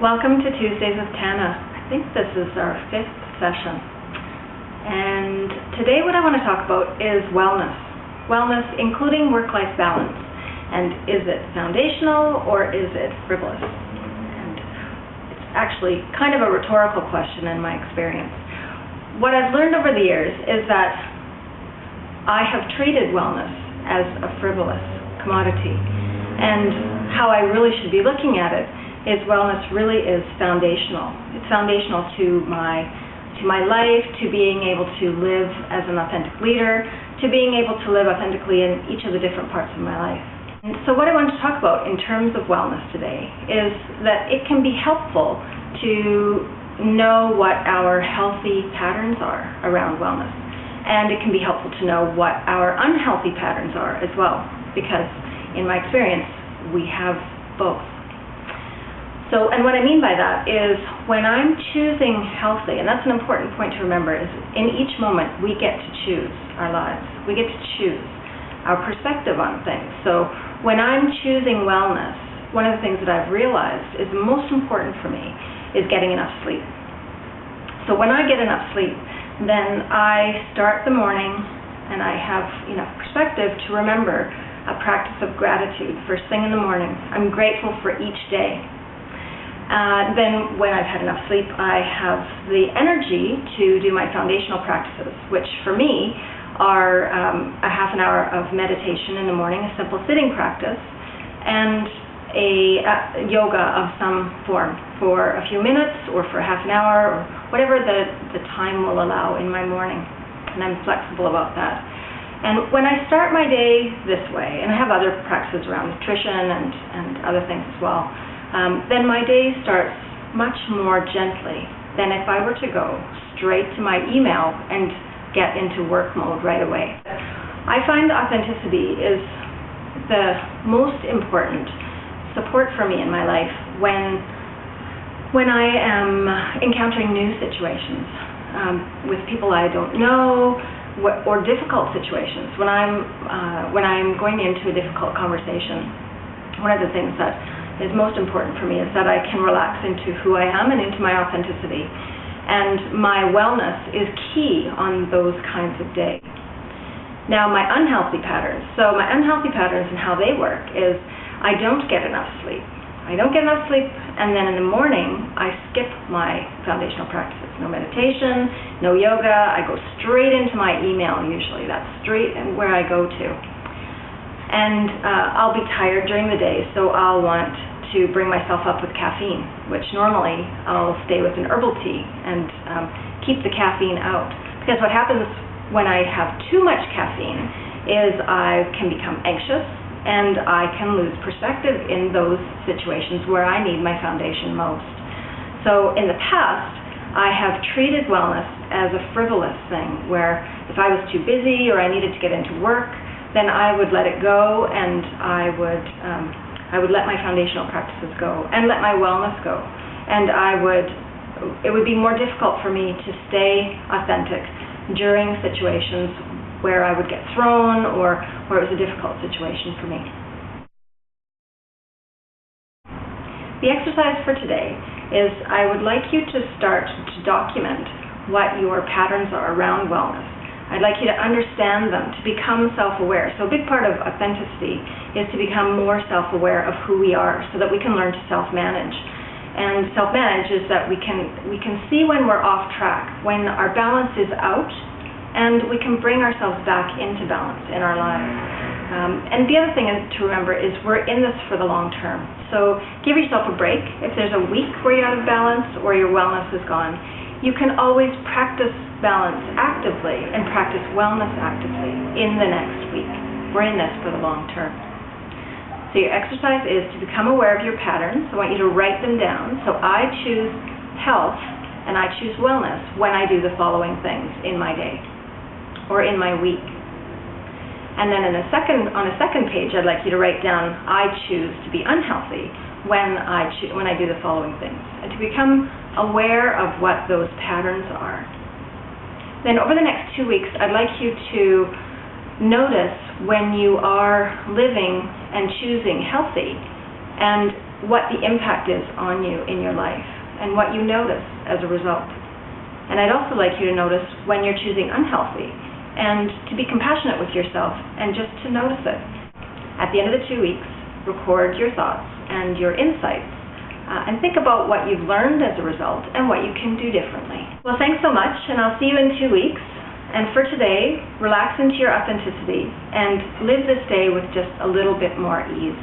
Welcome to Tuesdays with Tana. I think this is our 5th session. And today what I want to talk about is wellness. Wellness, including work-life balance. And is it foundational or is it frivolous? And it's actually kind of a rhetorical question in my experience. What I've learned over the years is that I have treated wellness as a frivolous commodity. And how I really should be looking at it is wellness really is foundational. It's foundational to my life, to being able to live as an authentic leader, to being able to live authentically in each of the different parts of my life. And so what I want to talk about in terms of wellness today is that it can be helpful to know what our healthy patterns are around wellness. And it can be helpful to know what our unhealthy patterns are as well, because in my experience, we have both. So, and what I mean by that is when I'm choosing healthy, and that's an important point to remember, is in each moment we get to choose our lives. We get to choose our perspective on things. So when I'm choosing wellness, one of the things that I've realized is most important for me is getting enough sleep. So when I get enough sleep, then I start the morning and I have enough perspective to remember a practice of gratitude first thing in the morning. I'm grateful for each day. Then when I've had enough sleep, I have the energy to do my foundational practices, which for me are a half an hour of meditation in the morning, a simple sitting practice, and a yoga of some form for a few minutes or for half an hour or whatever the time will allow in my morning. And I'm flexible about that. And when I start my day this way, and I have other practices around nutrition and other things as well, then my day starts much more gently than if I were to go straight to my email and get into work mode right away. I find authenticity is the most important support for me in my life when I am encountering new situations with people I don't know, or difficult situations. When I'm going into a difficult conversation, one of the things that is most important for me is that I can relax into who I am and into my authenticity. And my wellness is key on those kinds of days. Now, my unhealthy patterns. So my unhealthy patterns and how they work is I don't get enough sleep. I don't get enough sleep, and then in the morning, I skip my foundational practices. No meditation, no yoga. I go straight into my email usually. That's straight and where I go to. And I'll be tired during the day, so I'll want to bring myself up with caffeine, which normally I'll stay with an herbal tea and keep the caffeine out. Because what happens when I have too much caffeine is I can become anxious and I can lose perspective in those situations where I need my foundation most. So in the past, I have treated wellness as a frivolous thing, where if I was too busy or I needed to get into work, then I would let it go, and I would let my foundational practices go and let my wellness go. And it would be more difficult for me to stay authentic during situations where I would get thrown or where it was a difficult situation for me. The exercise for today is I would like you to start to document what your patterns are around wellness. I'd like you to understand them, to become self-aware. So a big part of authenticity is to become more self-aware of who we are so that we can learn to self-manage. And self-manage is that we can see when we're off track, when our balance is out, and we can bring ourselves back into balance in our lives. And the other thing to remember is we're in this for the long term. So give yourself a break. If there's a week where you're out of balance or your wellness is gone, you can always practice balance actively and practice wellness actively in the next week. We're in this for the long term. So your exercise is to become aware of your patterns. I want you to write them down. So I choose health and I choose wellness when I do the following things in my day or in my week. And then on a second page, I'd like you to write down I choose to be unhealthy when I do the following things, and to become aware of what those patterns are. Then over the next 2 weeks, I'd like you to notice when you are living and choosing healthy, and what the impact is on you in your life and what you notice as a result. And I'd also like you to notice when you're choosing unhealthy and to be compassionate with yourself and just to notice it. At the end of the 2 weeks, record your thoughts and your insights and think about what you've learned as a result and what you can do differently. Well, thanks so much, and I'll see you in 2 weeks. And for today, relax into your authenticity and live this day with just a little bit more ease.